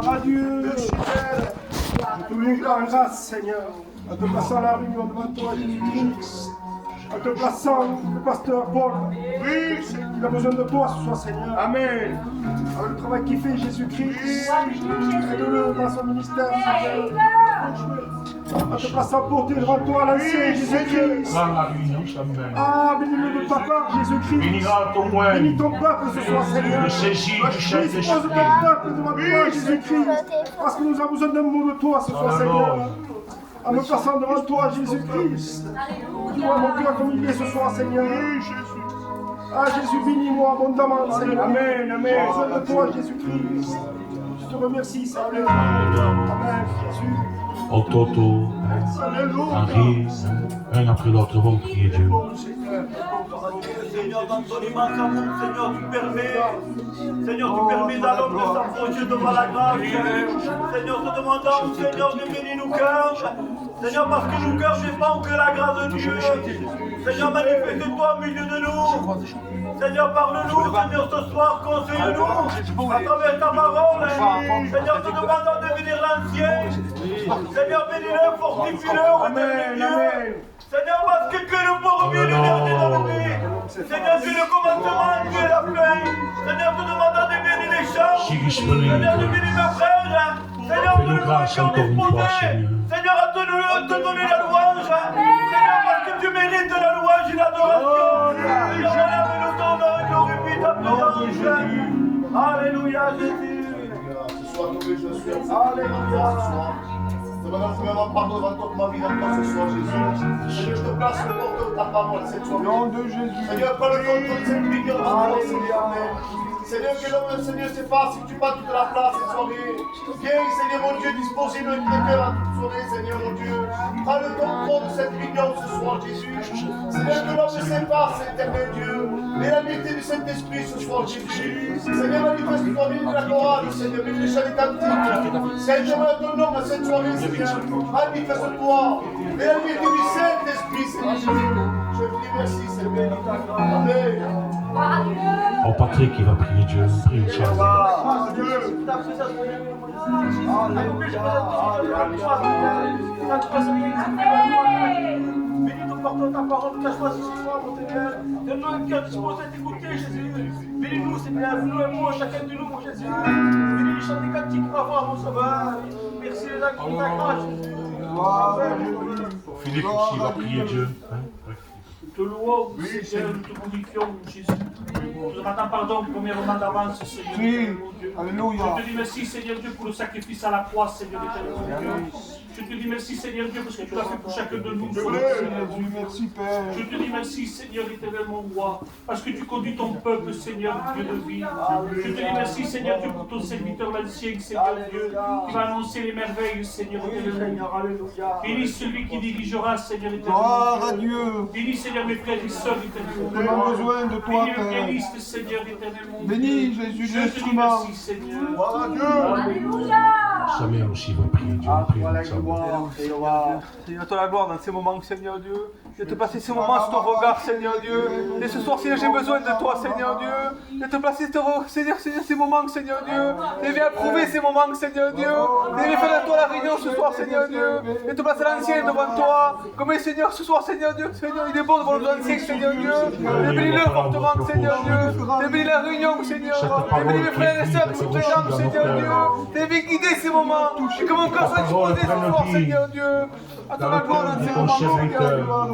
Gloire à Dieu. Je te loue ta grâce, Seigneur, en te plaçant la réunion devant toi, Jésus-Christ. En te plaçant le pasteur Paul. Oui, il a besoin de toi ce soir, Seigneur. Amen. Avec le travail qu'il fait, Jésus-Christ. Aide-le dans son ministère, Seigneur. En te plaçant porter devant toi l'ancien Jésus-Christ. Ah, bénis-le de ta part, Jésus-Christ. Bénis ton peuple ce soir, Seigneur. Dispose ton peuple devant toi, Jésus-Christ. Parce que nous avons besoin d'un mot de toi ce soir, Seigneur. En me plaçant devant toi, Jésus-Christ. Tu vois mon cœur comme il est ce soir, Seigneur. Ah, Jésus, bénis-moi abondamment, Seigneur. Amen, amen. J'ai besoin de toi, Jésus-Christ. Je te remercie, Seigneur. Amen, Jésus. Au toto, Henri, un après l'autre, vont prier Dieu. Seigneur, dans ton immense amour, Seigneur, tu permets à l'homme de s'approcher devant la grâce. Seigneur, te demandons, Seigneur, de bénir nos cœurs. Seigneur, parce que nos cœurs dépendent que la grâce de Dieu. Seigneur, manifeste-toi au milieu de nous. Seigneur, parle-nous, Seigneur, ce soir, conseille-nous à travers ta parole. Seigneur, te demandons de bénir l'ancien. Seigneur, bénis-le, fortifie-le, éternel Dieu. Seigneur, parce que tu es le premier, le dernier dans le pays. Seigneur, tu es le commencement, tu es la fin. Seigneur, te demandons de bénir les champs. Seigneur, de bénir mes frères. Seigneur, de nous encore disposer. Seigneur, à te donner la louange. Seigneur, parce que tu mérites la louange et l'adoration. Seigneur, lève-nous ton nom, glorifie ta présence. Alléluia, Jésus. Ce soir, nous je Alléluia. Demandons premièrement pardon devant toi pour ma vie dans toi ce soir, Jésus. Seigneur, je te place le porteur de ta parole cette soirée. Nom de Jésus. Seigneur, prends le contrôle de cette million. Alléluia. Seigneur, que l'homme, Seigneur, c'est pas si tu pas toute la place cette soirée. Viens, Seigneur, mon Dieu, disposer de tes cœurs à toute soirée, Seigneur, mon Dieu. Prends le contrôle de cette million ce soir, Jésus. Seigneur, que l'homme ne s'efface, éternel Dieu. Et la vérité du Saint-Esprit ce soir, Jésus. Seigneur, manifeste-toi, bénis la chorale, Seigneur, bénis les chants des cantiques. Seigneur, ton nom dans cette soirée, Seigneur. Manifeste-toi. Et la vérité du Saint-Esprit, Seigneur. Je te dis merci, Seigneur. Amen. Oh, Patrick, il va prier Dieu. Prie, Inch'Allah. Bénis ton porteur ta parole, tu as choisi ce soir, mon Seigneur. Donne-nous un cœur disposé à t'écouter, Jésus. Bénis-nous, Seigneur, nous et moi, chacun de nous, mon Jésus. Bénis les chants des cantiques pour avoir mon sauveur. Merci les actes de ta grâce, Jésus. Philippe aussi, il va prier Dieu. Nous te louons, Seigneur, nous te glorifions, Jésus. Nous te demandons pardon, premièrement d'avance, Seigneur. Oui. Alléluia. Je te dis merci, Seigneur Dieu, pour le sacrifice à la croix, Seigneur éternel Dieu. Je te dis merci, Seigneur Dieu, parce que tu l'as fait pour chacun de nous. Merci, Père. Je te dis merci, Seigneur éternel, mon roi, parce que tu conduis ton peuple, Seigneur Dieu de vie. Je te dis merci, Seigneur Dieu, pour ton serviteur l'ancien, Seigneur Dieu, qui va annoncer les merveilles, Seigneur éternel. Bénis celui qui dirigera, Seigneur éternel. Gloire à Dieu. Bénis, Seigneur, mes frères et sœurs éternel. Nous avons besoin de toi, Bénis le Père. pianiste, Seigneur éternel, mon Dieu. Bénis Jésus Je te dis l'instrument. merci, Seigneur. Gloire à Dieu. Alléluia. Samuel aussi va prier Dieu. Prie, Inch'Allah. Seigneur, toi la gloire dans ces moments, Seigneur Dieu. De te placer ces moments sur ton regard, Seigneur Dieu. Et ce soir, Seigneur, j'ai besoin de toi, Seigneur Dieu. De te placer, Seigneur, ces moments, Seigneur Dieu. Et viens approuver ces moments, Seigneur Dieu. Et viens faire de toi la réunion ce soir, Seigneur Dieu. Et te placer l'ancien devant toi. Comme est, Seigneur, ce soir, Seigneur Dieu. Seigneur, il est bon devant l'ancien, Seigneur Dieu. Et bénis-le fortement, Seigneur Dieu. Et bénis la réunion, Seigneur. Et bénis mes frères et sœurs qui sont présents, Seigneur Dieu. Et viens guider ces moments. Et que mon cœur soit disposé ce soir, Seigneur Dieu. À ton la gloire dans ces moments, Seigneur.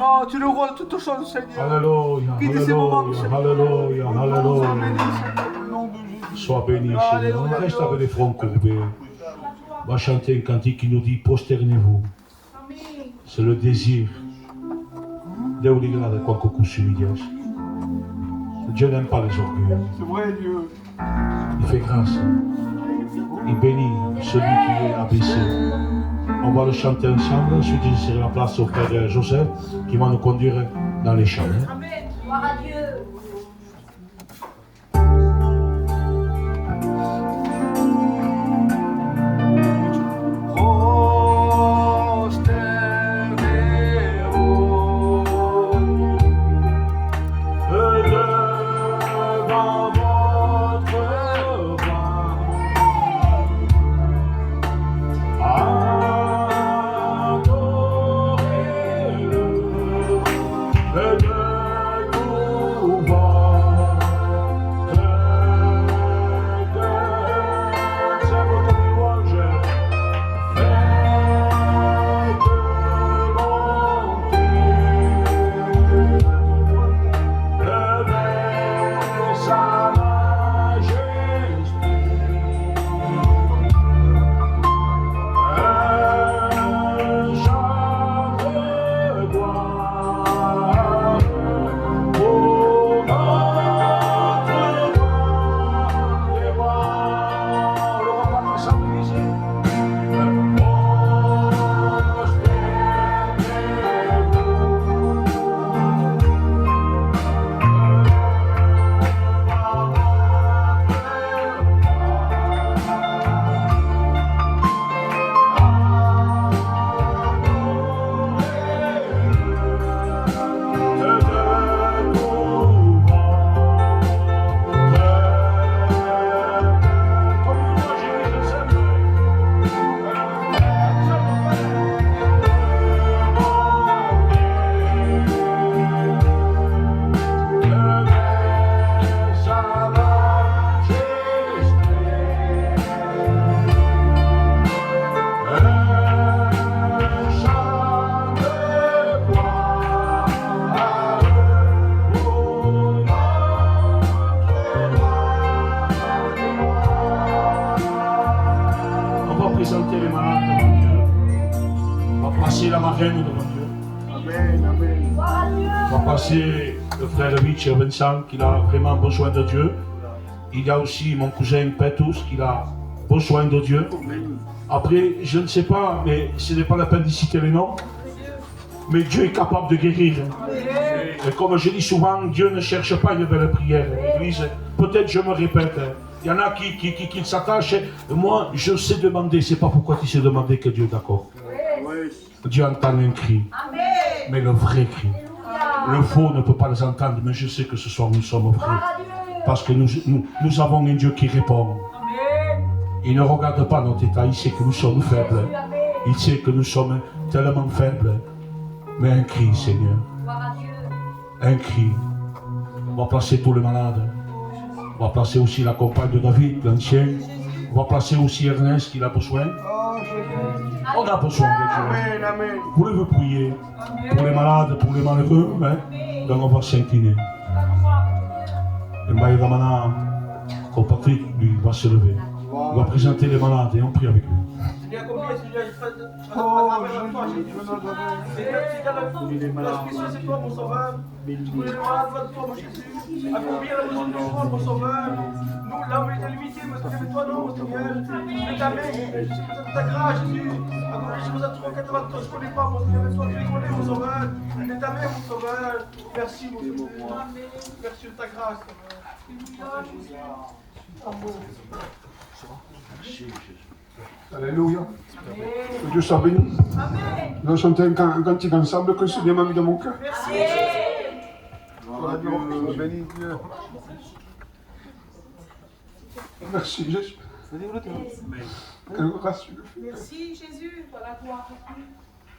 Oh, tu es le roi de toutes choses, Seigneur. Alléluia, Guide ces moments, Alléluia, Alléluia, Alléluia. Sois béni, Seigneur. On reste avec les fronts courbés. On va chanter un cantique qui nous dit prosternez-vous. C'est le désir. Deus ligrada com a cucucillas. Dieu n'aime pas les orgueilleux. C'est vrai, Dieu. Il fait grâce. Il bénit celui qui est abaissé. On va le chanter ensemble. Ensuite, je laisserai la place au frère Joseph qui va nous conduire dans les chants. Amen. Gloire à Dieu. Devant votre roi, et de tout ventre. C'est votre louange. Faites monter avec sa majesté. Un chant de gloire pour notre roi des rois. Le roi va ensemble ici. On va présenter les malades devant Dieu. On va passer la marraine devant Dieu. Amen, amen. Gloire à Dieu. On va passer le frère Rich Vincent qui a vraiment besoin de Dieu. Il y a aussi mon cousin Petus qui a besoin de Dieu. Après, je ne sais pas, mais ce n'est pas la peine de citer les noms. Mais Dieu est capable de guérir. Et comme je dis souvent, Dieu ne cherche pas une belle prière. L'église, peut-être je me répète, il y en a qui s'attachent. Moi, je sais demander, c'est pas pourquoi tu sais demander que Dieu est d'accord. Dieu entend un cri, Amen. mais le vrai cri. Alléluia. Le faux ne peut pas les entendre, mais je sais que ce soir nous sommes vrais. Gloire à Dieu. Parce que nous avons un Dieu qui répond. Il ne regarde pas notre état, il sait que nous sommes faibles. Amen. Il sait que nous sommes tellement faibles. Mais un cri, Seigneur. Gloire à Dieu. Un cri. On va placer tous les malades. On va placer aussi la compagne de David, l'ancien. On va placer aussi Ernest qui a besoin. On a besoin de Dieu. Amen, amen. Voulez-vous prier pour les malades, pour les malheureux, hein? Donc on va s'incliner. Et Maï Ramana, comme Patrick, lui, va se lever. On va présenter les malades et on prie avec lui. Seigneur, combien Seigneur, je fais Oh, toi, Jésus, Jésus. Jésus, Seigneur, la spéciale, c'est toi, mon sauveur. Tous les malades, va de toi, mon Jésus. À combien la besoin de toi, mon sauveur. Nous, là où il est limité, mais c'est toi, non, mon Seigneur. Je vais t'aimer. Je sais que c'est ta grâce, Jésus. À combien je vous ai trouvé, que toi, je ne connais pas, mon Seigneur, mais toi, tu les connais, mon sauveur. Je vais t'aimer, mon sauveur. Merci, mon Seigneur. Merci de ta grâce, sauveur. Alléluia. Que Dieu soit béni. Nous allons chanter un cantique ensemble que le Seigneur m'a mis dans mon cœur. Gloire à Dieu. Béni Dieu. Merci Jésus. Quelle grâce tu le fais. Merci Jésus pour la gloire à Dieu.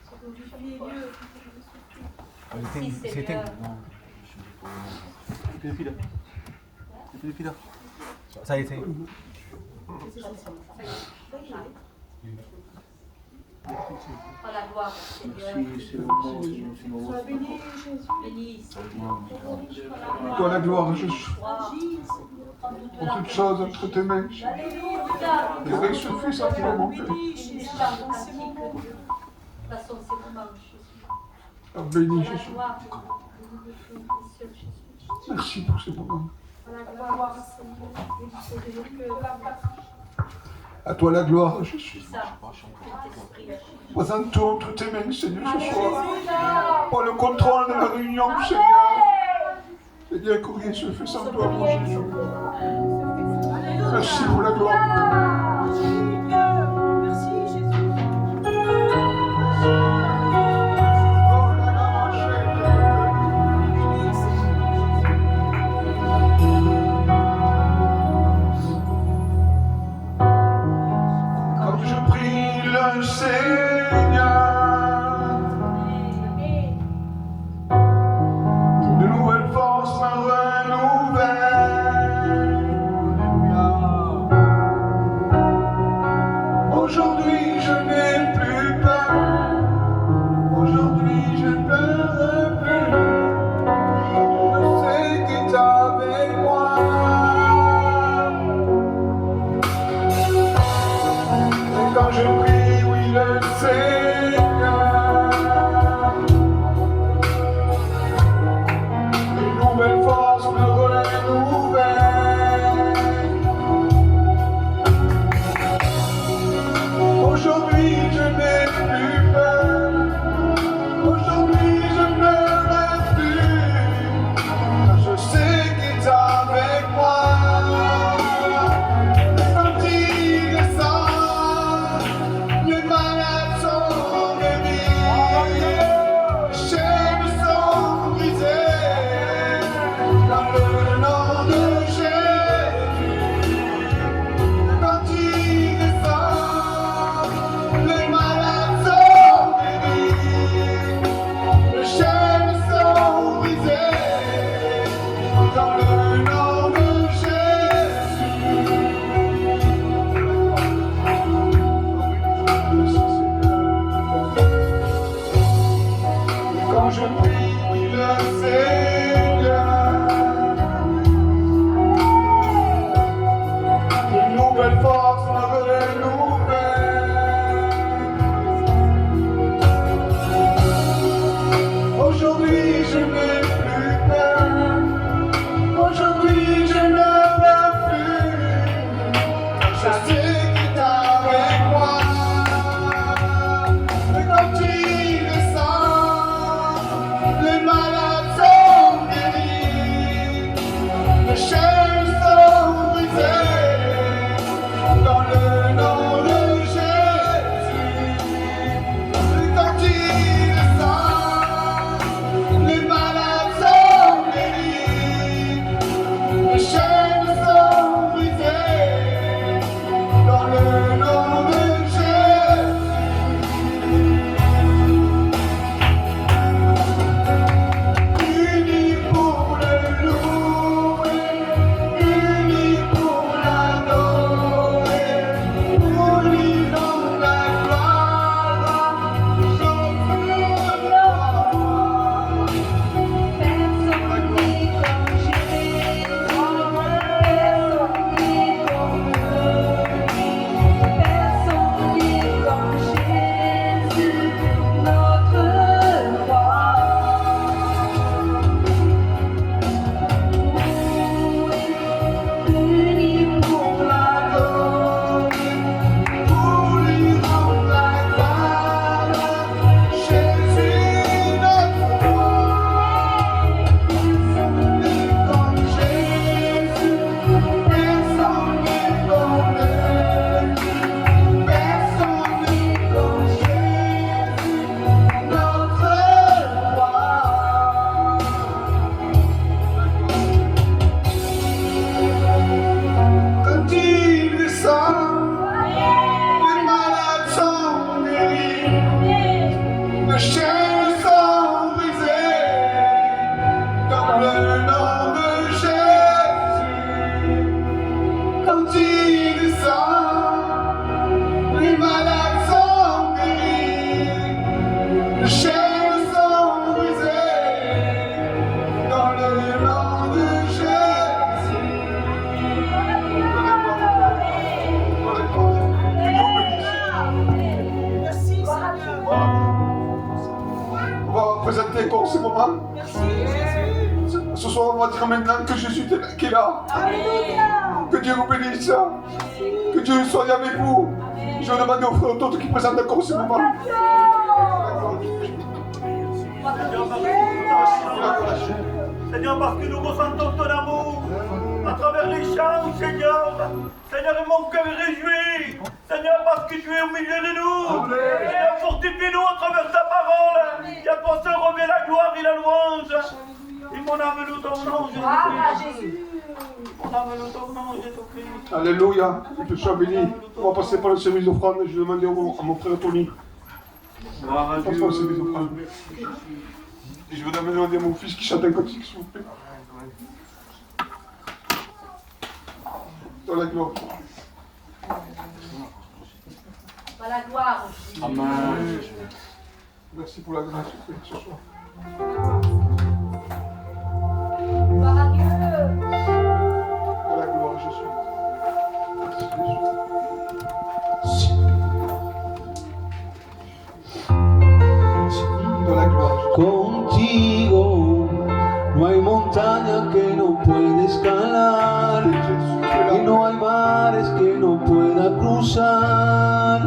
C'est que tu es Dieu. Merci Seigneur. Ça y est, ça y est. Pour la gloire, Seigneur. Sois béni Jésus. Béni, Seigneur. Toi la gloire Jésus. Gloire. Pour toutes choses entre tes mains. Alléluia. Et rien suffit ça pour mon cœur. Béni Jésus. Chante ainsi que Dieu. Passons ces moments, Jésus. Béni Pour la Jésus. gloire, Monsieur Jésus. Merci pour ces moments. Pour la gloire, Seigneur. À toi la gloire Jésus. Ça, Saint-Esprit, agis. Présente tout entre tes mains Seigneur ce soir. Alléluia. Pour le contrôle de la réunion Seigneur. Seigneur que rien se fait sans toi mon Jésus. Merci pour la gloire. Merci Jésus. Quand je prie le Seigneur, Présenter encore ce moment. Merci Jésus. Ce soir, on va dire maintenant que Jésus qui est là. Alléluia. Que Dieu vous bénisse. Que Dieu soit avec vous. Je vais demander aux frères d'autres qui présentent encore ce moment. Seigneur, parce que nous ressentons ton amour à travers les chants, Seigneur. Seigneur, et mon cœur est réjoui. Seigneur, parce que tu es au milieu de nous. Seigneur, fortifie-nous à travers ta parole. Et à toi seul revêt la gloire et la louange. Et mon âme loue ton nom, Jésus-Christ. Mon âme loue ton nom, Jésus-Christ. Alléluia. Que tu sois béni. On va passer par le service d'offrande. Je vais demander à mon frère Tony. Gloire à Passe Dieu. par le service d'offrande. Et je vais demander à mon fils qui chante un cantique, s'il vous plaît. Dans la gloire. Par la gloire. Amen. Merci pour la grâce que tu fais ce soir. Gloire à Dieu. Dans la gloire, Jésus. Merci, Jésus. Dans la gloire, Jésus. Contigo no hay montaña que no pueda escalar, y no hay mares que no pueda cruzar,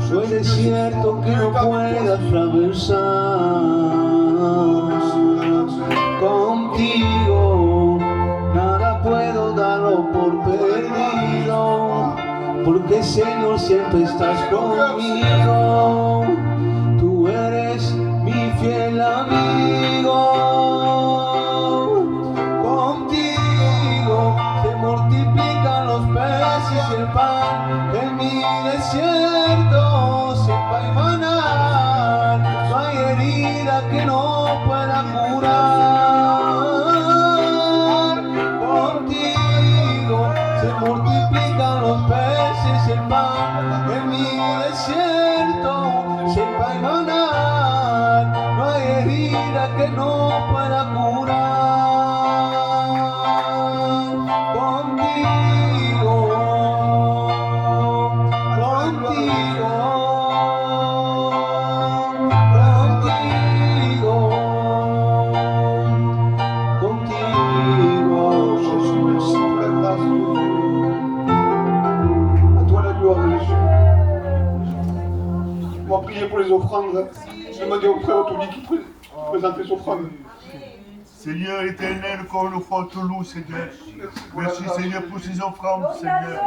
no hay desierto que no pueda atravesar. Contigo nada puedo darlo por perdido, porque Señor siempre estás conmigo. Tú eres mi fiel amigo. Contigo se multiplican los peces y el pan. En mi desierto siempre hay maná. No hay herida que no pueda curar. Contigo se multiplican los peces y el pan. En mi desierto siempre hay maná. No hay herida que no pueda curar. Contigo, contigo, contigo, contigo. Jésus, merci pour la grâce de Dieu. À toi la gloire, Jésus. On va prier pour les offrandes. Je demandais au frère Tony qui présente les offrandes. Seigneur éternel, qu'on nous fasse tout loup, Seigneur. Merci, Seigneur, pour ces offrandes, Seigneur.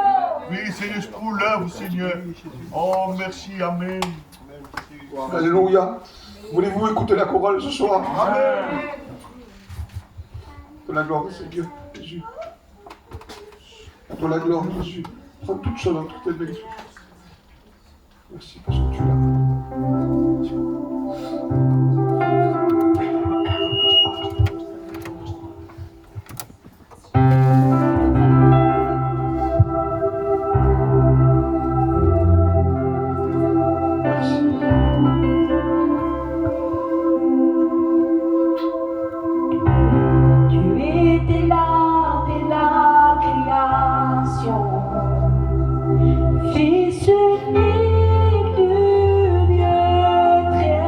Oui, Seigneur, pour l'œuvre, Seigneur. Oh, merci, Amen. Alléluia. Voulez-vous écouter la chorale ce soir? Amen. De la gloire, Seigneur, Jésus. De la gloire, Jésus. Prends toute chose entre tes mains. Merci parce que tu es là. Tu étais là dès la création, Fils unique du Dieu très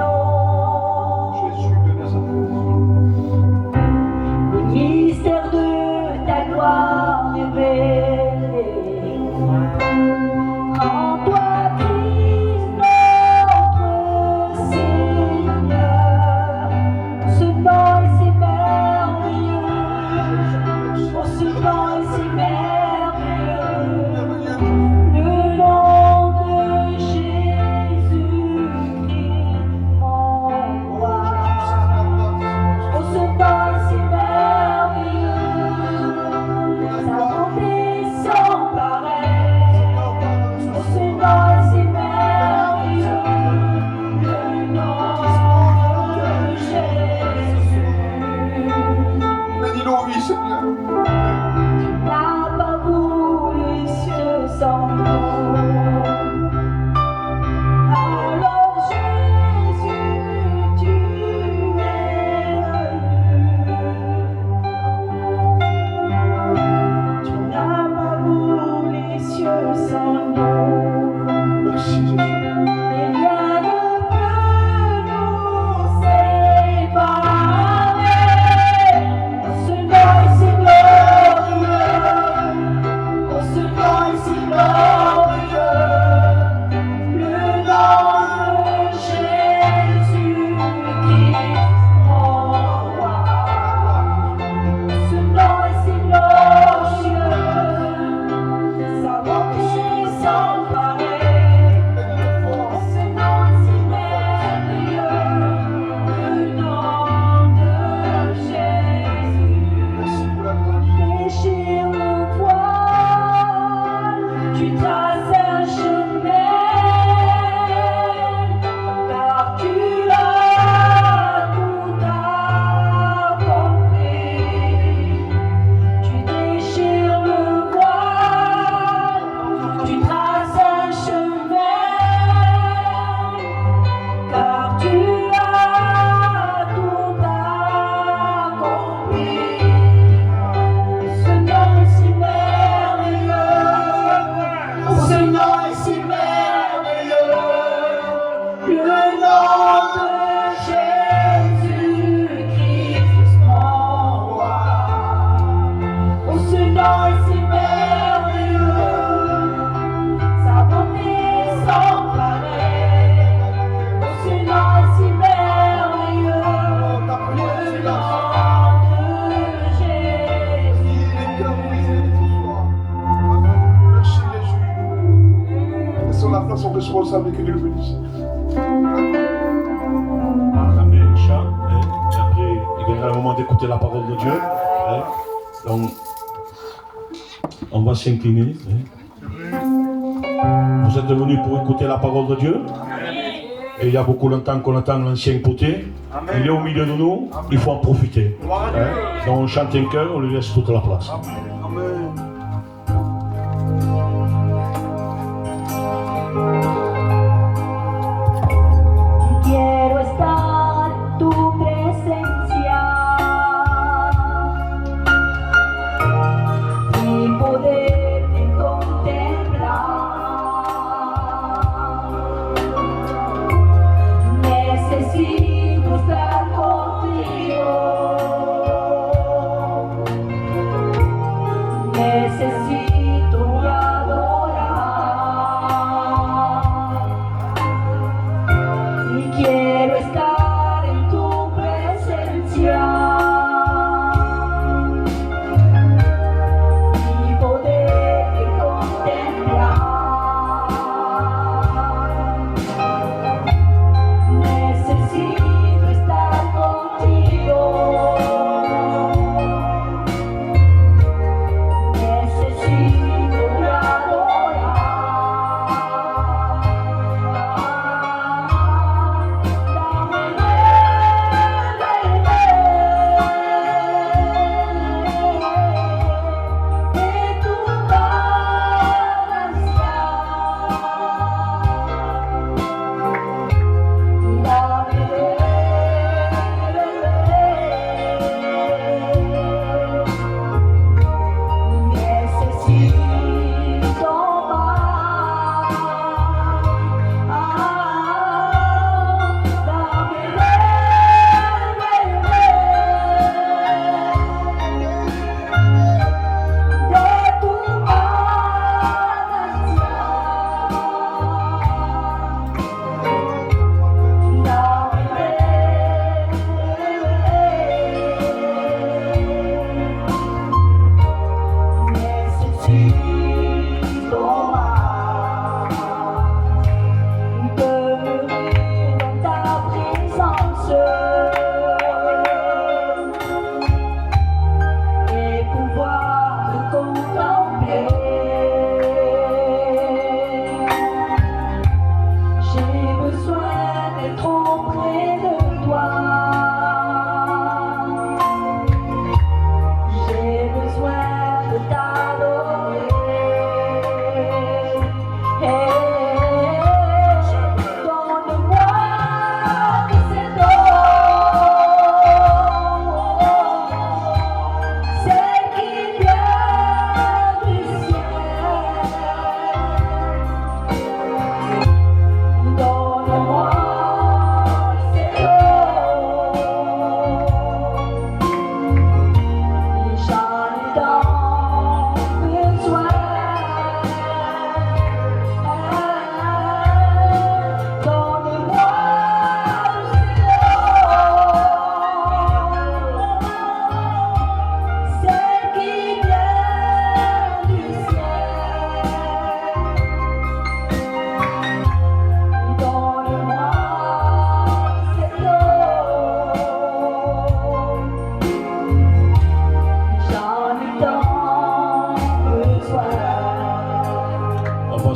haut. Jésus de Nazareth. Le mystère de ta gloire révélé. En toi, Christ, notre Seigneur, ce nom est si merveilleux, oh, ce nom est si merveilleux, le nom de Jésus-Christ, mon roi. Oh, ce nom est si merveilleux, sa bonté sans pareil. Oh, ce nom est si merveilleux, le nom de Jésus. Bénis nos vies, Seigneur. N'a pas voulu les cieux sans nom. Alors Jésus, tu es venu. Tu n'as pas voulu les cieux sans nom. Merci, Jésus. Et rien ne peut nous séparer. Oh, ce nom est si glorieux. Oh, ce nom est si glorieux. Le nom de Jésus-Christ, mon roi. Ce nom est si glorieux. Sa bonté sans pareil. Ce nom est si merveilleux, le nom de Jésus. Merci pour la grâce. Déchire le voile, tu traces un chemin, car tu as tout accompli. Tu déchires le voile, tu traces un chemin, car tu as tout accompli. Ce nom est si merveilleux, ce nom est si merveilleux, le nom de Jésus-Christ, mon roi. Oh, ce nom est si merveilleux, sa bonté sans pareil. Oh, ce nom est si merveilleux, le nom de Jésus. Les cœurs brisés ce soir. Merci, Jésus. Laissons la place aux responsables et que Dieu le bénisse. Amen, chant. Et après, il viendra le moment d'écouter la parole de Dieu. Donc, on va s'incliner. Vous êtes venus pour écouter la parole de Dieu. Et il y a beaucoup longtemps qu'on attend l'ancien côté. Il est au milieu de nous, il faut en profiter. Donc on chante un chœur, on lui laisse toute la place. Quiero estar en tu presencia.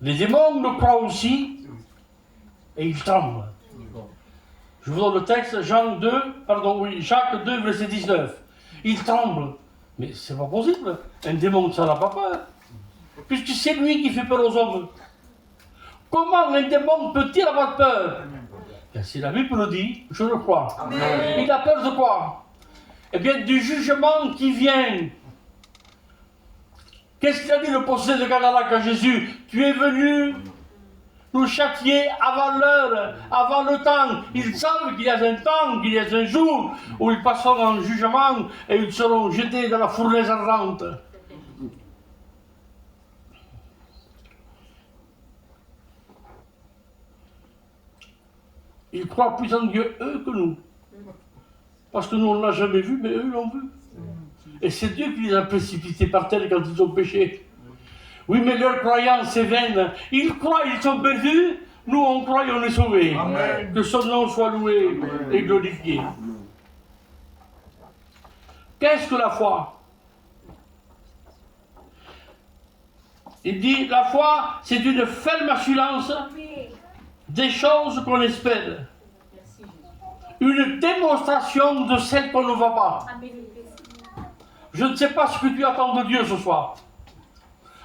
Les démons le croient aussi et ils tremblent. Je vous donne le texte, Jacques 2, verset 19. Ils tremblent. Mais c'est pas possible. Un démon, ça n'a pas peur. Puisque c'est lui qui fait peur aux hommes. Comment un démon peut-il avoir peur? Et si la Bible le dit, je le crois. Amen. Il a peur de quoi? Eh bien, du jugement qui vient. Qu'est-ce qu'il a dit le possédé de Gadara à Jésus? Tu es venu nous châtier avant l'heure, avant le temps. Ils savent qu'il y a un temps, qu'il y a un jour où ils passeront en jugement et ils seront jetés dans la fournaise ardente. Ils croient plus en Dieu, eux, que nous. Parce que nous, on ne l'a jamais vu, mais eux l'ont vu. Et c'est Dieu qui les a précipités par terre quand ils ont péché. Oui, mais leur croyance est vaine. Ils croient, ils sont perdus. Nous, on croit et on est sauvés. Amen. Que son nom soit loué et glorifié. Qu'est-ce que la foi? Il dit, la foi, c'est une ferme assurance des choses qu'on espère. Une démonstration de celles qu'on ne voit pas. Je ne sais pas ce que tu attends de Dieu ce soir.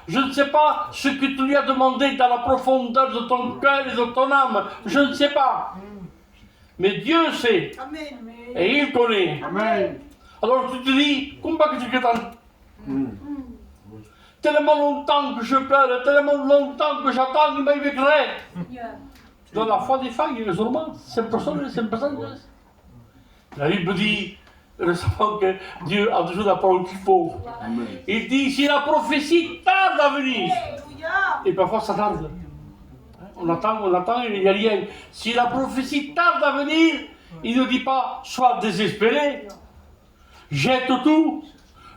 Je ne sais pas ce que tu lui as demandé dans la profondeur de ton cœur et de ton âme. Je ne sais pas. Mais Dieu sait. Et il connaît. Amen. Alors tu te dis, comment que tu attends? Tellement longtemps que je pleure, tellement longtemps que j'attends, il m'a écrit. Dans la foi des failles, raisonnement, c'est personne. La Bible dit récemment que Dieu a toujours la parole qu'il faut. Il dit, si la prophétie tarde à venir, et parfois ça tarde. On attend, il n'y a rien. Si la prophétie tarde à venir, il ne dit pas, sois désespéré, jette tout,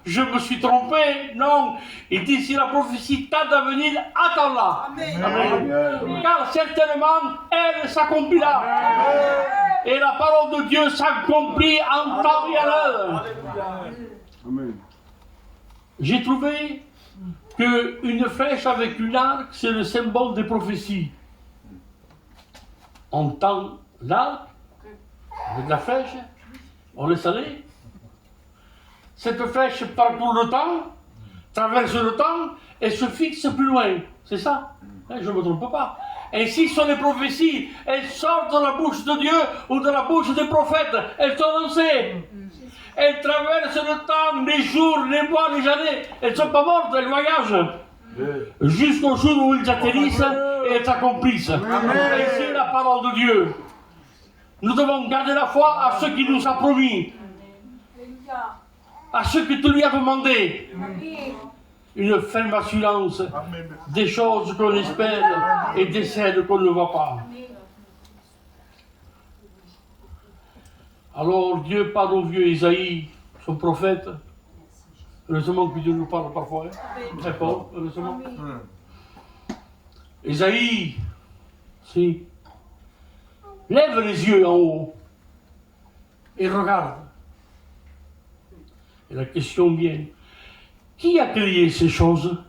je me suis trompé. Non, il dit, si la prophétie tarde à venir, attends-la. Amen. Car certainement, elle s'accomplira. Et la parole de Dieu s'accomplit en temps et à l'heure. J'ai trouvé qu'une flèche avec une arc, c'est le symbole des prophéties. On tend l'arc avec la flèche, on laisse aller. Cette flèche parcourt le temps, traverse le temps et se fixe plus loin. C'est ça? Je ne me trompe pas. Ainsi sont les prophéties. Elles sortent de la bouche de Dieu ou de la bouche des prophètes. Elles sont lancées. Elles traversent le temps, les jours, les mois, les années. Elles ne sont pas mortes, elles voyagent. Jusqu'au jour où ils atterrissent et elles s'accomplissent. Et c'est la parole de Dieu. Nous devons garder la foi à ce qu'il nous a promis. À ce que tu lui as demandé. Une ferme assurance des choses qu'on espère et des celles qu'on ne voit pas. Alors Dieu parle au vieux Isaïe, son prophète. Heureusement que Dieu nous parle parfois. Très fort, heureusement. Isaïe, si, lève les yeux en haut et regarde. Et la question vient. Qui a créé ces choses?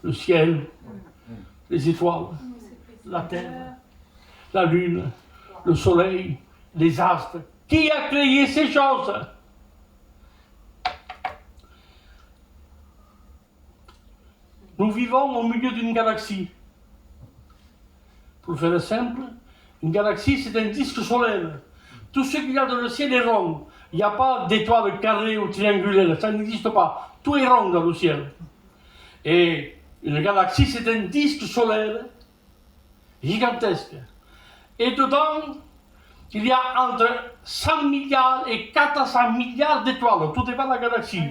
Le ciel, les étoiles, la terre, la lune, le soleil, les astres. Qui a créé ces choses? Nous vivons au milieu d'une galaxie. Pour faire simple, une galaxie c'est un disque solaire. Tout ce qu'il y a dans le ciel est rond. Il n'y a pas d'étoiles carrées ou triangulaires, ça n'existe pas. Tout est rond dans le ciel. Et une galaxie, c'est un disque solaire gigantesque. Et dedans, il y a entre 100 milliards et 400 milliards d'étoiles. Tout dépend de la galaxie.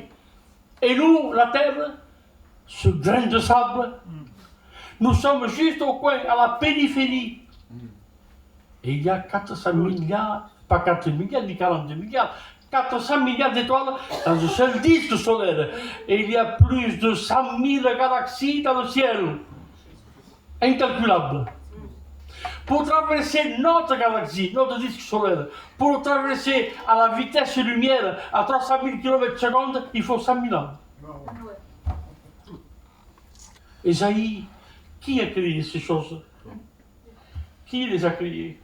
Et nous, la Terre, ce grain de sable, nous sommes juste au coin, à la périphérie. Et il y a 400 milliards, pas 4 milliards, ni 42 milliards, 400 milliards d'étoiles dans un seul disque solaire. Et il y a plus de 100 000 galaxies dans le ciel. Incalculable. Pour traverser notre galaxie, notre disque solaire, pour le traverser à la vitesse lumière, à 300 000 km/s, il faut 100 000 ans. Ésaïe, qui a créé ces choses? Qui les a créées?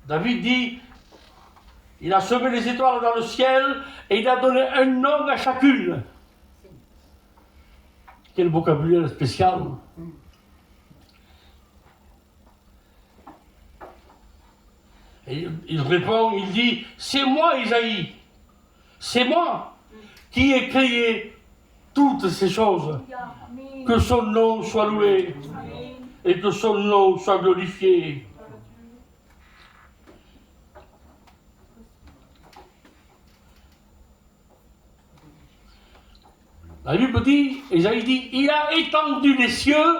David dit, il a semé les étoiles dans le ciel et il a donné un nom à chacune. Quel vocabulaire spécial. Et il répond, il dit, c'est moi Isaïe, c'est moi qui ai créé toutes ces choses. Que son nom soit loué et que son nom soit glorifié. La Bible dit, Isaïe dit, il a étendu les cieux,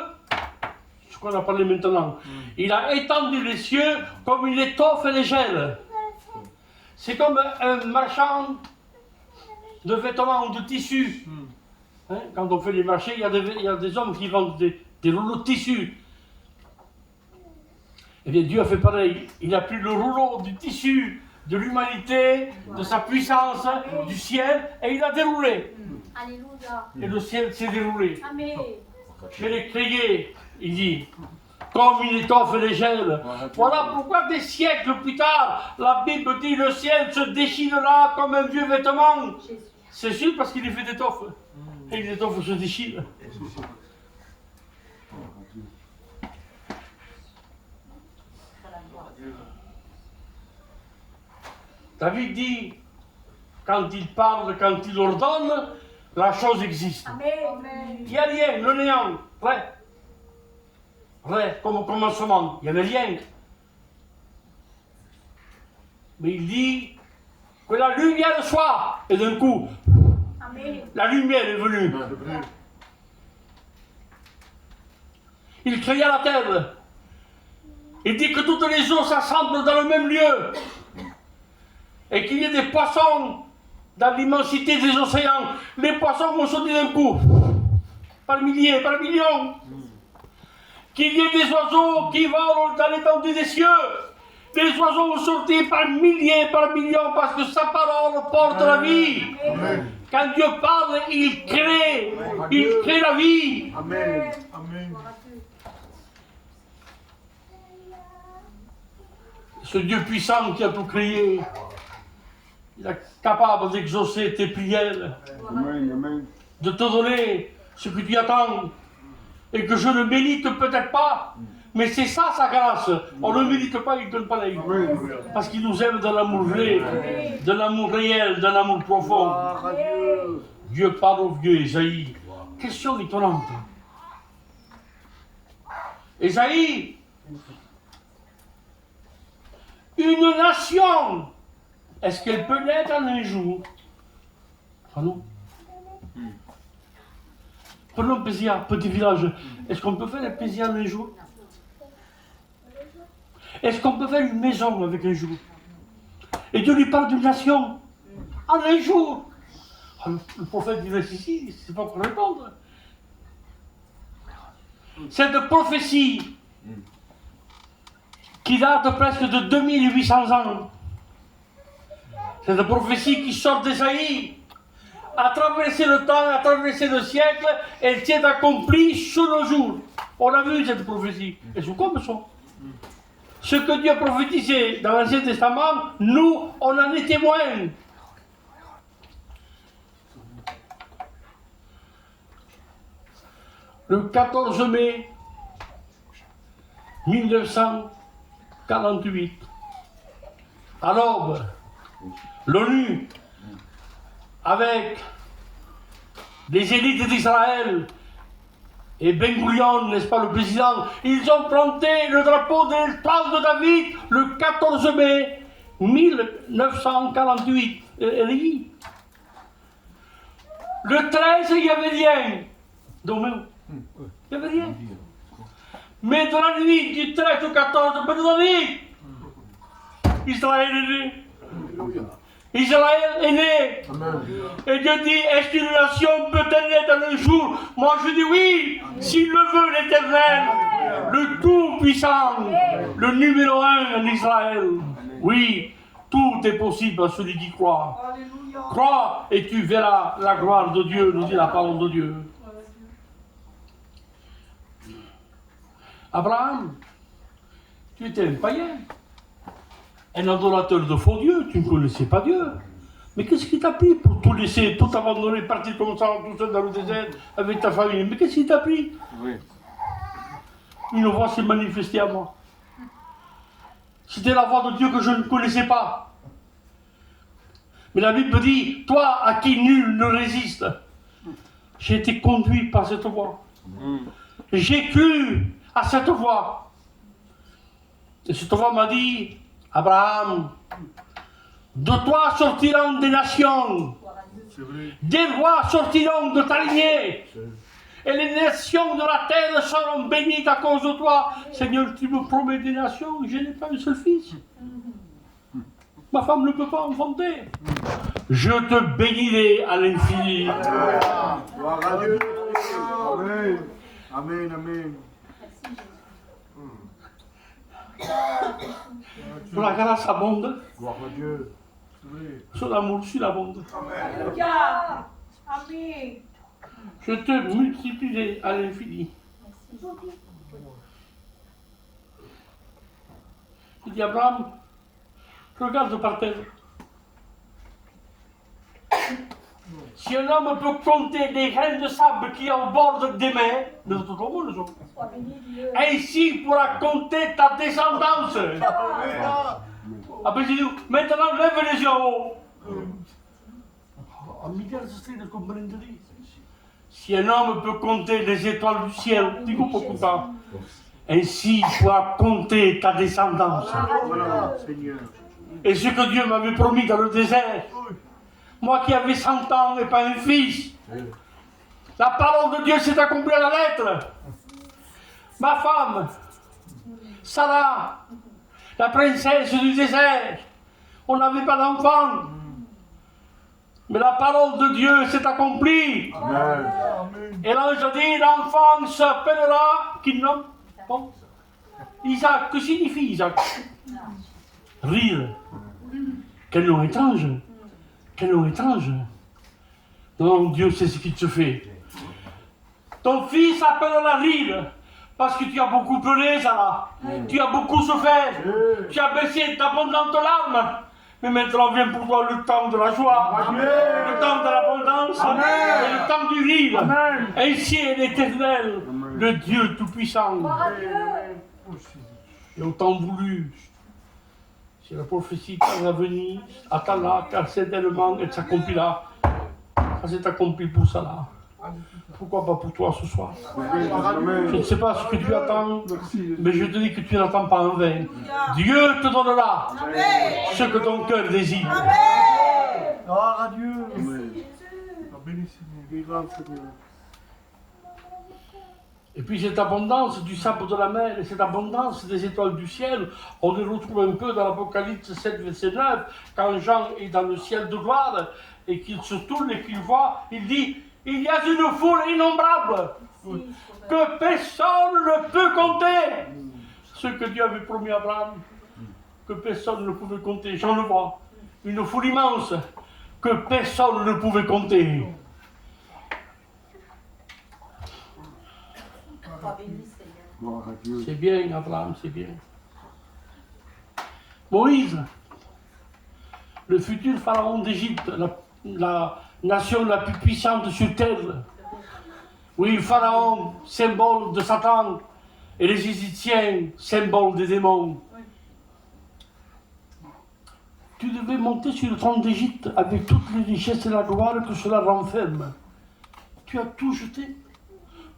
ce qu'on a parlé maintenant, il a étendu les cieux comme une étoffe légère. C'est comme un marchand de vêtements ou de tissus. Hein, quand on fait les marchés, il y a des hommes qui vendent des rouleaux de tissu. Eh bien, Dieu a fait pareil. Il a pris le rouleau du tissu de l'humanité, de sa puissance, du ciel, et il a déroulé. Alléluia. Et le ciel s'est déroulé. Amen. Je l'ai créé, il dit, comme une étoffe légère. Voilà pourquoi des siècles plus tard, la Bible dit le ciel se déchirera comme un vieux vêtement. C'est sûr parce qu'il est fait d'étoffe. Et l'étoffe se déchire. David dit, quand il parle, quand il ordonne, la chose existe. Amen. Il n'y a rien, le néant, rien. Rien, comme au commencement, il n'y avait rien. Mais il dit que la lumière soit, et d'un coup, Amen. la lumière est venue. Il créa la terre. Il dit que toutes les eaux s'assemblent dans le même lieu. Et qu'il y ait des poissons dans l'immensité des océans. Les poissons vont sauter d'un coup. Par milliers, par millions. Qu'il y ait des oiseaux qui volent dans l'étendue des cieux. Les oiseaux vont sauter par milliers, par millions, parce que sa parole porte la vie. Amen. Quand Dieu parle, il crée. Il crée la vie. Amen. Amen. Ce Dieu puissant qui a tout créé, il est capable d'exaucer tes prières, de te donner ce que tu attends, et que je ne mérite peut-être pas, mais c'est ça sa grâce. On ne mérite pas, il ne donne pas la vie. Parce qu'il nous aime d'un amour vrai, d'un amour réel, d'un amour profond. Dieu parle au vieux Ésaïe. Question étonnante. Ésaïe, une nation, est-ce qu'elle peut l'être en un jour? Ah non. Prenons Pézia, petit village. Est-ce qu'on peut faire le Pézia en un jour? Est-ce qu'on peut faire une maison avec un jour? Et Dieu lui parle d'une nation en un jour. Alors, le prophète dit ici, il ne sait pas quoi répondre. Cette prophétie qui date presque de 2800 ans. Cette prophétie qui sort d'Ésaïe a traversé le temps, a traversé le siècle, elle s'est accomplie sous nos jours. On a vu cette prophétie. Et c'est comme ça. Ce que Dieu a prophétisé dans l'Ancien Testament, nous, on en est témoins. Le 14 mai 1948, à l'aube, l'ONU, avec les élites d'Israël et Ben Gurion, n'est-ce pas, le président, ils ont planté le drapeau de l'étoile de David le 14 mai 1948. Le 13, il n'y avait rien. Donc, il n'y avait rien. Mais dans la nuit du 13 au 14 de David, Israël est né. Israël est né. Et Dieu dit, est-ce qu'une nation peut-elle naître dans un jour? Moi je dis oui, s'il le veut l'Éternel, le Tout-Puissant, le numéro 1 en Israël. Oui, Tout est possible à celui qui croit. Alléluia. Crois et tu verras la gloire de Dieu, nous dit la parole de Dieu. Abraham, tu étais un païen, un adorateur de faux dieux, tu ne connaissais pas Dieu. Mais qu'est-ce qui t'a pris pour tout laisser, tout abandonner, partir comme ça, tout seul dans le désert, avec ta famille? Mais qu'est-ce qui t'a pris? Une voix s'est manifestée à moi. C'était la voix de Dieu que je ne connaissais pas. Mais la Bible dit, toi à qui nul ne résiste. J'ai été conduit par cette voix. J'ai cru à cette voix. Et cette voix m'a dit, Abraham, de toi sortiront des nations. Des rois sortiront de ta lignée. Et les nations de la terre seront bénies à cause de toi. Seigneur, tu me promets des nations, je n'ai pas un seul fils. Ma femme ne peut pas enfanter. Je te bénirai à l'infini. Gloire à Dieu. Amen. Amen, amen. La grâce abonde. Gloire à Dieu. Son amour surabonde. Alléluia. Amen. Je te multiplierai à l'infini. Il dit Abraham, regarde par terre. Si un homme peut compter les grains de sable qui en bord des mains, mais tout le monde le sont. Ainsi il pourra compter ta descendance. Après, il dit, maintenant lève les yeux en haut. Si un homme peut compter les étoiles du ciel, dis-moi pourquoi. Ainsi il pourra compter ta descendance. Et ce que Dieu m'avait promis dans le désert, moi qui avais 100 ans et pas un fils, la parole de Dieu s'est accomplie à la lettre. Ma femme, Sarah, la princesse du désert, on n'avait pas d'enfant. Mais la parole de Dieu s'est accomplie. Amen. Et l'ange a dit, l'enfant s'appellera, qui nomme bon. Isaac. Que signifie Isaac? Rire. Quel nom étrange. Quel nom étrange. Non, Dieu sait ce qu'il te fait. Ton fils s'appellera Rire. Parce que tu as beaucoup pleuré, Sarah. Tu as beaucoup souffert. Tu as baissé d'abondantes larmes. Mais maintenant vient pour toi le temps de la joie, le temps de l'abondance, et le temps du rire. Ainsi est l'Éternel, le Dieu Tout-Puissant. Et au temps voulu, c'est la prophétie qui va venir, attends-la, car certainement elle s'accomplira. Ça s'est accompli pour ça là. Pourquoi pas pour toi ce soir? Je ne sais pas ce que tu attends, mais je te dis que tu n'attends pas en vain. Dieu te donnera ce que ton cœur désire. Gloire à Dieu. Et puis cette abondance du sable de la mer et cette abondance des étoiles du ciel, on les retrouve un peu dans l'Apocalypse 7, verset 9, quand Jean est dans le ciel de gloire et qu'il se tourne et qu'il voit, il dit, il y a une foule innombrable que personne ne peut compter. Ce que Dieu avait promis à Abraham, que personne ne pouvait compter. J'en le vois. Une foule immense que personne ne pouvait compter. C'est bien, Abraham, c'est bien. Moïse, le futur pharaon d'Égypte, la nation la plus puissante sur terre. Oui, Pharaon, symbole de Satan, et les Égyptiens, symbole des démons. Tu devais monter sur le trône d'Égypte avec toutes les richesses et la gloire que cela renferme. Tu as tout jeté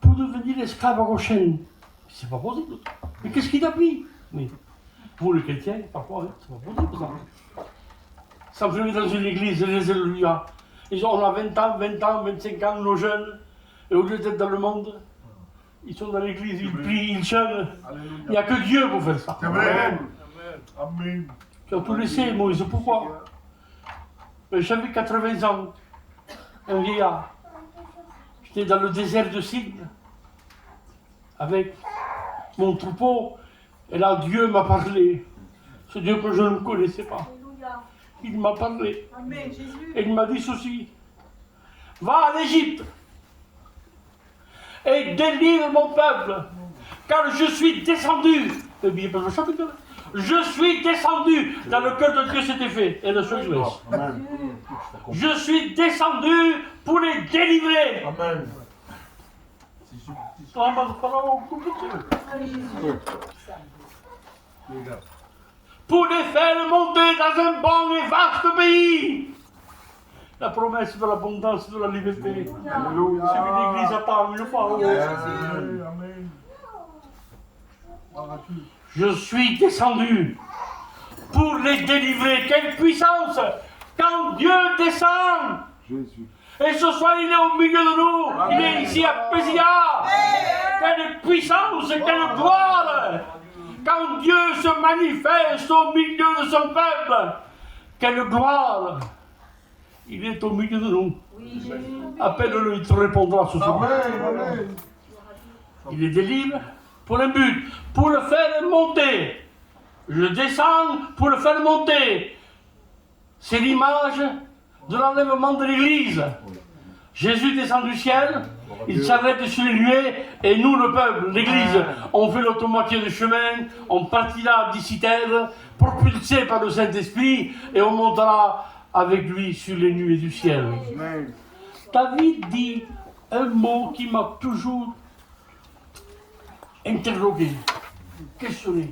pour devenir esclave à Goshen. C'est pas possible. Mais qu'est-ce qui t'a pris? Mais vous, les chrétiens, parfois, c'est pas possible ça. S'enfermer dans une église, les alléluia. On a 20 ans, 25 ans, nos jeunes, et au lieu d'être dans le monde, ils sont dans l'église, ils prient, ils jeûnent. Il n'y a que Dieu pour faire ça. Amen. Amen. Tu as tout laissé, Moïse, pourquoi? J'avais 80 ans, un vieillard. J'étais dans le désert de Signe, avec mon troupeau, et là Dieu m'a parlé. Ce Dieu que je ne connaissais pas. il m'a parlé. Amen, Jésus. Et il m'a dit ceci. Va en Égypte et délivre mon peuple, car je suis descendu. Je suis descendu dans le cœur de Dieu, c'était fait. Et le seul je suis descendu pour les délivrer. Amen. Pour les faire monter dans un bon et vaste pays. La promesse de l'abondance, de la liberté. C'est une église attend une fois. Amen. Je suis descendu pour les délivrer. Quelle puissance! Quand Dieu descend, Jésus. et ce soir il est au milieu de nous, il est ici à Pézia. Quelle puissance, quelle gloire! Quand Dieu se manifeste au milieu de son peuple, quelle gloire! Il est au milieu de nous. Appelle-le, il te répondra ce soir. Amen. Il les délivre pour un but, pour le faire monter. Je descends pour le faire monter. C'est l'image de l'enlèvement de l'Église. Jésus descend du ciel, il s'arrête sur les nuées, et nous, le peuple, l'Église, on fait l'autre moitié du chemin, on partira d'ici terre, propulsé par le Saint-Esprit, et on montera avec lui sur les nuées du ciel. David dit un mot qui m'a toujours interrogué, questionné.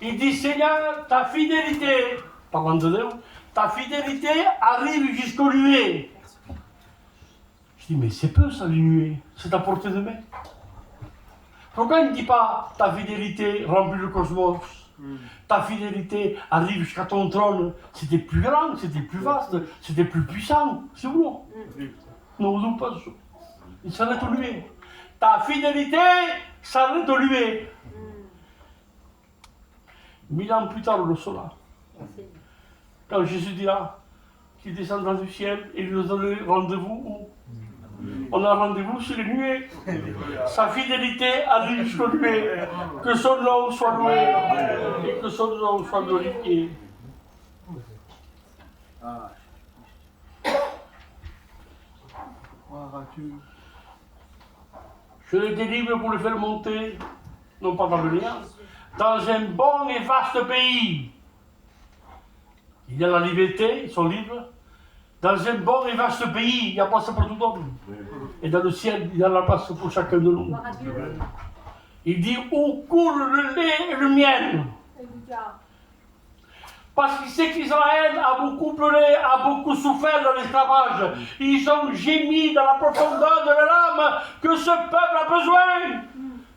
Il dit, Seigneur, ta fidélité, parlant de Dieu, ta fidélité arrive jusqu'aux nuées. Je dis, mais c'est peu ça, les nuées, c'est à portée de main. Pourquoi il ne dit pas, ta fidélité remplit le cosmos, ta fidélité arrive jusqu'à ton trône, c'était plus grand, c'était plus vaste, c'était plus puissant, c'est où? Non, non, pas ça. Il s'arrête aux nuées. Ta fidélité s'arrête aux nuées. 1000 ans plus tard, on le saura. Quand Jésus dira qu'il descendra du ciel et il nous donne rendez-vous où? On a rendez-vous sur les nuées. Sa fidélité arrive jusqu'aux nuées. Que son nom soit loué et que son nom soit glorifié. Je le délivre pour le faire monter, non pas dans le néant, dans un bon et vaste pays. Il y a la liberté, ils sont libres. Dans un bon et vaste pays, il y a place pour tout le monde. Et dans le ciel, il y a la place pour chacun de nous. Il dit, où coule le lait et le miel. Parce qu'il sait qu'Israël a beaucoup pleuré, a beaucoup souffert dans l'esclavage. Ils ont gémi dans la profondeur de l'âme que ce peuple a besoin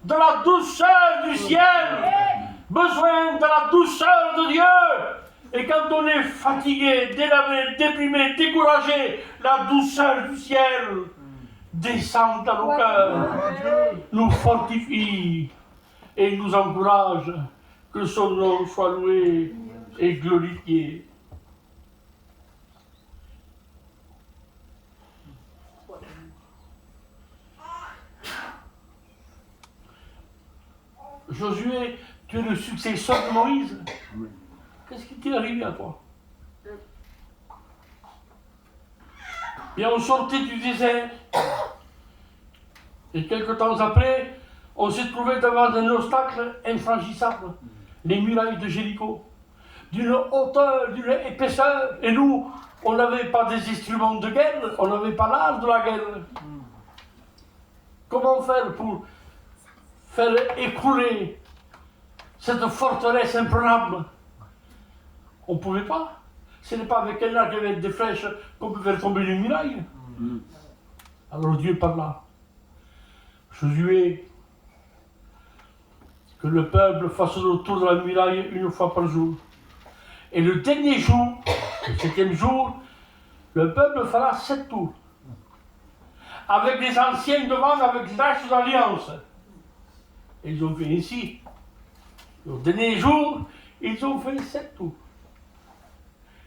de la douceur du ciel, besoin de la douceur de Dieu. Et quand on est fatigué, délavé, déprimé, découragé, la douceur du ciel descend dans nos cœurs, nous fortifie et nous encourage. Que son nom soit loué et glorifié. Josué, tu es le successeur de Moïse. Qu'est-ce qui t'est arrivé à toi? Bien, on sortait du désert. Et quelques temps après, on s'est trouvé devant un obstacle infranchissable. Les murailles de Jéricho. D'une hauteur, d'une épaisseur. Et nous, on n'avait pas des instruments de guerre, on n'avait pas l'art de la guerre. Comment faire pour faire écrouler cette forteresse imprenable? On ne pouvait pas. Ce n'est pas avec un arc avec des flèches qu'on peut faire tomber une muraille. Alors Dieu parla. Josué, que le peuple fasse le tour de la muraille une fois par jour. Et le dernier jour, le 7e jour, le peuple fera 7 tours. Avec les anciens devant, avec l'arche d'alliance. Et ils ont fait ainsi. Le dernier jour, ils ont fait 7 tours.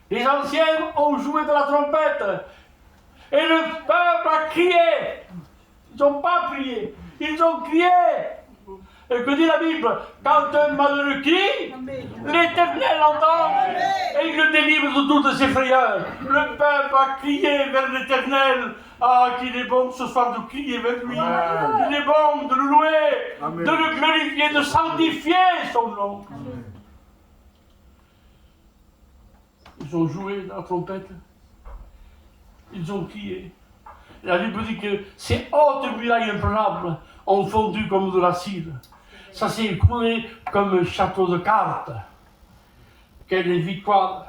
Les anciens ont joué de la trompette. Et le peuple a crié. Ils n'ont pas prié. Ils ont crié. Et que dit la Bible? Quand un malheureux crie, l'Éternel entend et il le délivre. délivrent de toutes ses frayeurs. Le peuple a crié vers l'Éternel. Ah, qu'il est bon ce soir de crier vers lui. Qu'il est bon de le louer, de le glorifier, de sanctifier son nom. Ils ont joué dans la trompette. Ils ont crié. La Bible dit que ces hautes murailles imprenables ont fondu comme de la cire. Ça s'est écoulé comme un château de cartes. Quelle victoire!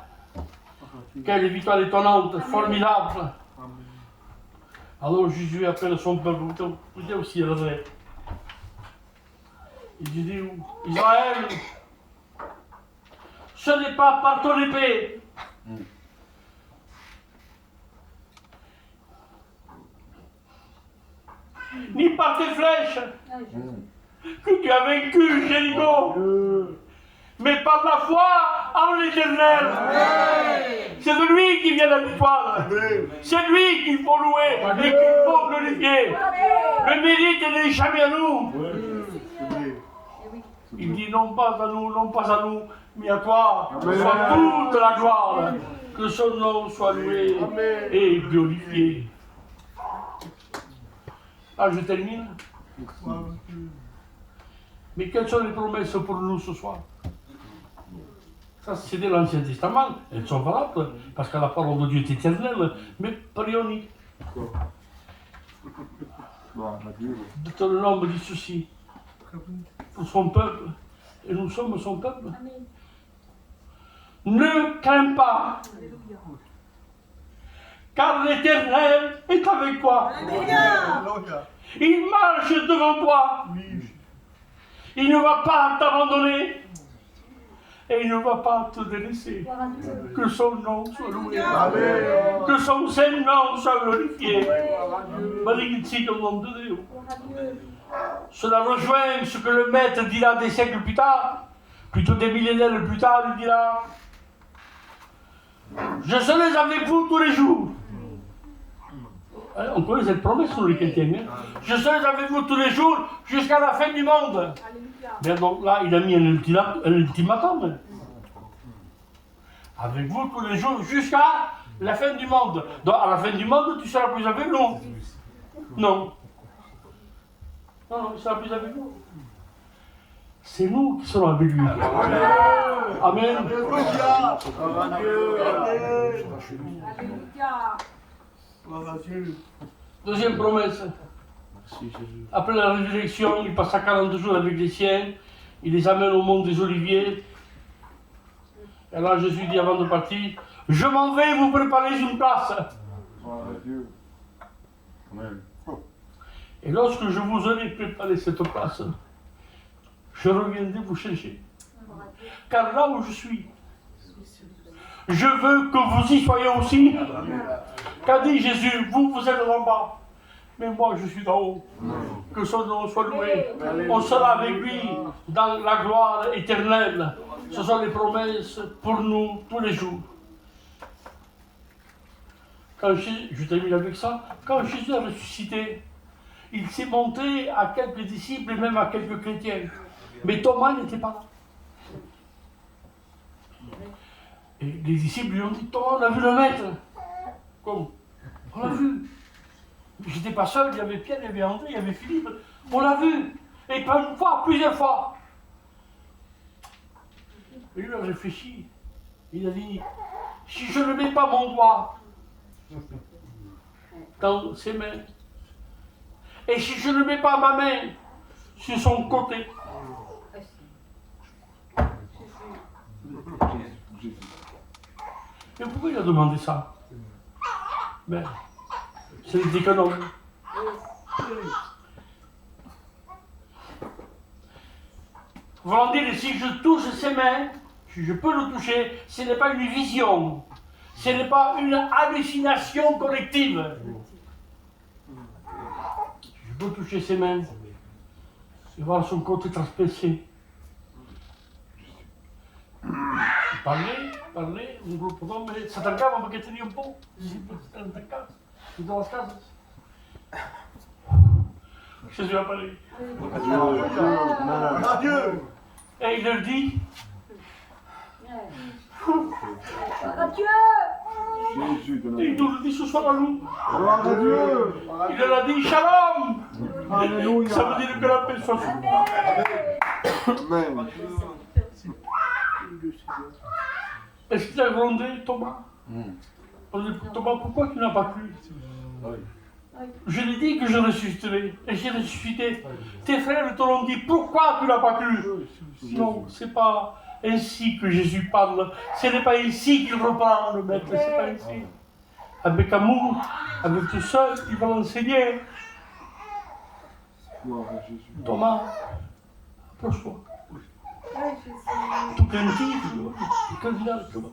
Quelle victoire étonnante, formidable! Alors Jésus appelle son peuple, vous dites aussi le vrai. Il dit, Israël, ce n'est pas par ton épée, ni par tes flèches, que tu as vaincu Jéricho, mais par la foi en l'Éternel. C'est de lui qui vient la victoire. C'est lui qu'il faut louer et qu'il faut glorifier. Le mérite n'est jamais à nous. Il dit non pas à nous, non pas à nous, mais à toi. Soit toute la gloire. Que son nom soit loué et glorifié. Ah, je termine. Mais quelles sont les promesses pour nous ce soir? Ça, c'est de l'Ancien Testament. Elles sont valables, parce que la parole de Dieu est éternelle. Mais prions-y. L'homme dit ceci pour son peuple, et nous sommes son peuple. Ne crains pas, car l'Éternel est avec toi. Il marche devant toi. Il ne va pas t'abandonner. Et il ne va pas te délaisser. Que son nom soit loué. Que son saint nom soit glorifié. Maledicit au nom de Dieu. Cela rejoint ce que le maître dira des siècles plus tard, plutôt des millénaires plus tard, il dira: je serai avec vous tous les jours. On connaît cette promesse sur les chrétiens. Je serai avec vous tous les jours jusqu'à la fin du monde. Mais donc là, il a mis un ultimatum. Avec vous tous les jours jusqu'à la fin du monde. Donc à la fin du monde, tu seras plus avec nous. Non. Non, il sera plus avec nous. C'est nous qui serons avec lui. Amen. Deuxième promesse. Après la résurrection, il passa 40 jours avec les siens. Il les amène au mont des Oliviers. Et là, Jésus dit avant de partir: je m'en vais vous préparer une place. Et lorsque je vous aurai préparé cette place, je reviendrai vous chercher. Car là où je suis, je veux que vous y soyez aussi. Qu'a dit Jésus? Vous êtes en bas, mais moi je suis d'en haut. Que son nom soit loué. On sera avec lui dans la gloire éternelle. Ce sont les promesses pour nous tous les jours. Je termine avec ça. Quand Jésus a ressuscité, il s'est montré à quelques disciples et même à quelques chrétiens. Mais Thomas n'était pas là. Et les disciples lui ont dit: Thomas, on a vu le maître. Comme? On l'a vu. J'étais pas seul, il y avait Pierre, il y avait André, il y avait Philippe. On l'a vu. Et pas une fois, plusieurs fois. Et lui a réfléchi. Il a dit: si je ne mets pas mon doigt dans ses mains, et si je ne mets pas ma main sur son côté, mais pourquoi il a demandé ça? Ben, c'est des économes. Voulant dire, si je touche ses mains, si je peux le toucher, ce n'est pas une vision, ce n'est pas une hallucination collective. Je peux toucher ses mains et voir son côté transpercé. Parler, un gruppo d'uomini si attaccava perché tenia un po', si attaccava, si dava a casa. Jésus a parlé. Et il leur dit: Adieu. Jésus de Il nous le dit ce soir à nous. Gloire à Dieu. Il leur a dit Shalom. Alléluia. Ça veut dire que la paix soit sur vous. Amen. Est-ce qu'il a grondé, Thomas? On dit, Thomas, pourquoi tu n'as pas cru? Je lui ai dit que je ressusciterai, et j'ai ressuscité. Tes frères te l'ont dit, pourquoi tu n'as pas cru? Non, c'est pas ainsi que Jésus parle. Ce n'est pas ainsi qu'il reprend le maître, c'est pas ainsi. Avec amour, avec tout seul, il va l'enseigner. Gloire à Jésus. Thomas, approche-toi. Tout craintif, tout candidat, tu vois.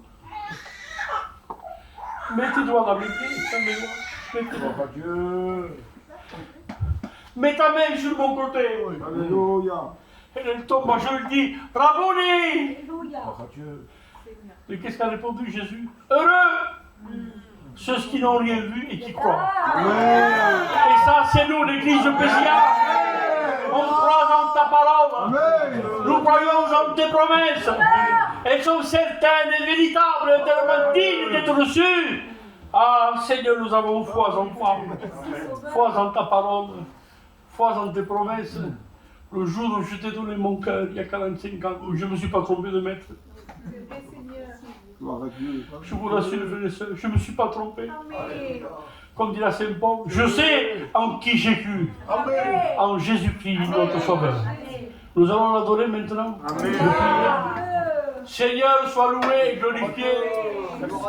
Mets tes doigts dans mes pieds, ferme-les-moi. Mets tes doigts. Dieu. Mets ta main sur mon côté. Alléluia. Et elle tombe, je lui dis, Rabboni. Alléluia. Mais qu'est-ce qu'a répondu Jésus? Heureux ceux qui n'ont rien vu et qui croient. Et ça, c'est nous, l'église de Pésia. On croit en ta parole. Nous croyons en tes promesses. Elles sont certaines et véritables, tellement dignes d'être reçues. Ah, Seigneur, nous avons foi en toi. Foi en ta parole. Foi en tes promesses. Le jour où je t'ai donné mon cœur, il y a 45 ans, où je ne me suis pas trompé de maître. Gloire à Dieu. Je vous rassure, frères et sœurs, je ne me suis pas trompé. Comme dit la Saint Paul, je sais en qui j'ai cru. En Jésus-Christ, notre Sauveur. Nous allons l'adorer maintenant. Seigneur, sois loué et glorifié.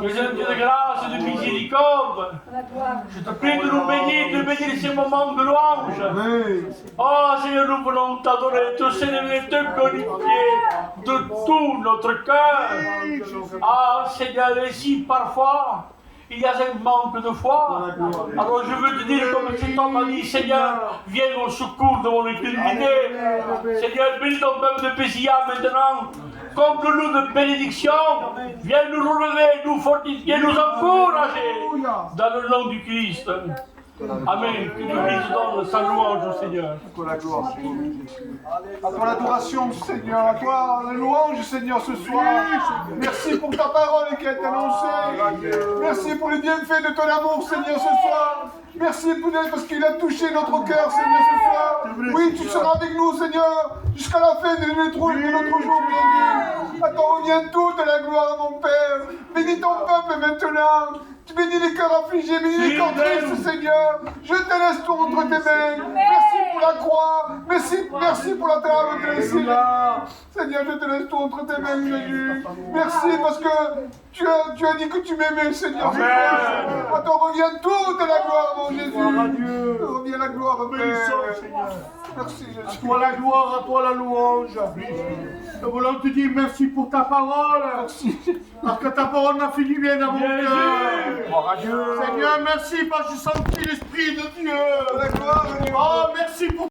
Les œuvres de grâce et de miséricorde. Je te prie de nous bénir, de bénir ces moments de louange. Oh Seigneur, nous voulons t'adorer, te célébrer, te glorifier de tout notre cœur. Ah Seigneur, et si parfois il y a un manque de foi, alors je veux te dire comme cet homme a dit, Seigneur, viens au secours de mon incrédulité. Seigneur, bénis ton peuple de Pésia maintenant. Comble-nous de bénédiction. Viens nous relever, nous fortifier, nous encourager. Dans le nom du Christ. Amen. Que l'Église donne sa louange au Seigneur. À toi la gloire, à toi l'adoration, Seigneur, à toi la louange, Seigneur, ce soir. Merci pour ta parole qui a été annoncée. Merci pour les bienfaits de ton amour, Seigneur, ce soir. Merci parce qu'il a touché notre cœur, Seigneur, ce soir. Oui, tu seras avec nous, Seigneur, jusqu'à la fin de notre jour, bienvenu. À toi revient toute la gloire, mon Père. Bénis ton peuple maintenant. Tu bénis les cœurs affligés, bénis les cœurs tristes, Seigneur. Je te laisse tout entre tes mains. Merci pour la croix. Merci pour la trame de la Seigneur, je te laisse tout entre tes mains, Jésus. Merci parce que tu as dit que tu m'aimais, Seigneur. À toi revient toute la gloire, mon Jésus. Revient la gloire, Père. Merci, Jésus. À toi la gloire, à toi la louange. Nous voulons te dire merci pour ta parole. Merci. Parce que ta parole m'a fait du bien à mon cœur. Gloire à Dieu. Seigneur, merci parce que j'ai senti l'Esprit de Dieu. La gloire à Dieu. Oh, merci pour